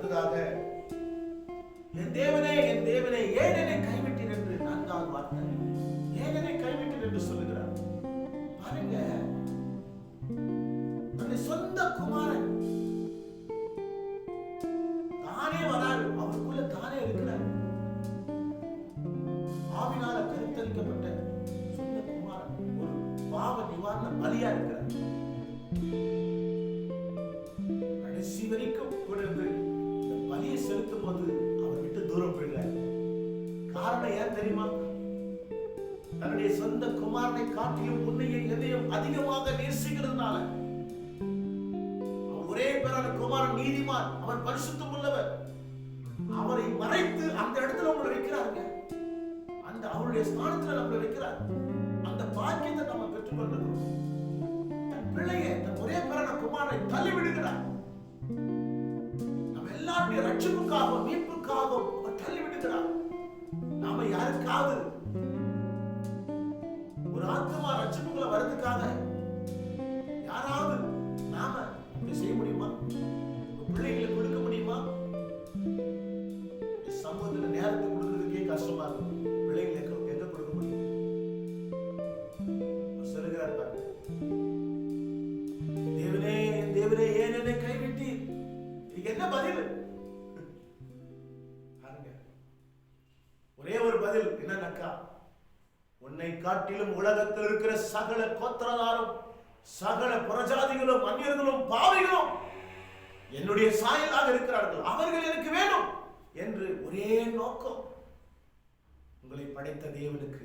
அடுத்ததாக என் தேவனே ஏன் என்னை கைவிட்டீர் என்று 4வது வார்த்தை, ஏன் என்னை கைவிட்டீர் என்று சொல்லுகிறார். பாருங்க, தன்னுடைய சொந்த குமாரன் தானே வராரு, அவருக்குள்ள தானே இருக்கிறார். ஆவினால கருத்தரிக்கப்பட்ட சொந்த குமாரன் ஒரு பாவ நிவாரண பலியா இருக்கிறார். கடைசி வரைக்கும் கூட இருந்து இந்த பலியை செலுத்தும் போது அவர் விட்டு தூரம் போயிடுறார். காரணம் ஏன் தெரியுமா? தன்னுடைய சொந்த குமாரனை காட்டிலும் உன்னையும் எதையும் அதிகமாக நேசிக்கிறதுனால. ஒரே பேரான குமாரன் நீதிமான், அவர் பரிசுத்தம் உள்ளவர். அவரை மறைத்து அந்த இடத்துல உங்களை வைக்கிறாருங்க. அந்த அவருடைய ஸ்தானத்துல நம்மளை வைக்கிறார். அந்த பாக்கியத்தை நம்ம பெற்றுக் கொண்டிருக்கிறோம். தன் பிள்ளையை, தன் ஒரே பேரான குமாரனை தள்ளி விடுகிறார். நம்ம எல்லாருடைய ரட்சிப்புக்காகவும் மீட்புக்காகவும் அவர் தள்ளி விடுகிறார். நாம யாருக்காவது ஒரு ஆத்மா ரட்சிப்புக்குள்ள வரதுக்காக யாராவது நாம அப்படி செய்ய முடியுமா? பிள்ளைகளுக்கு கொடுக்க முடியுமா? சமூகத்துல நேரத்தை கொடுக்கிறதுக்கே கஷ்டமா இருக்கும். பிள்ளைகளுக்கு எங்க கொடுக்க முடியும்? சொல்லுகிறார் பாருங்க, தேவனே ஏன் என்னை கைவிட்டீர்? இதுக்கு என்ன பதில்? ஒரே ஒரு பதில் என்னன்னாக்கா, உன்னை காட்டிலும் உலகத்தில் இருக்கிற சகல கோத்திரதாரும் சகல புறஜாதிகளும் அந்நியர்களும் பாவிகளும் என்னுடைய சாயலாக இருக்கிறார்கள், அவர்கள் எனக்கு வேணும் என்று ஒரே நோக்கம். உங்களை படைத்த தேவனுக்கு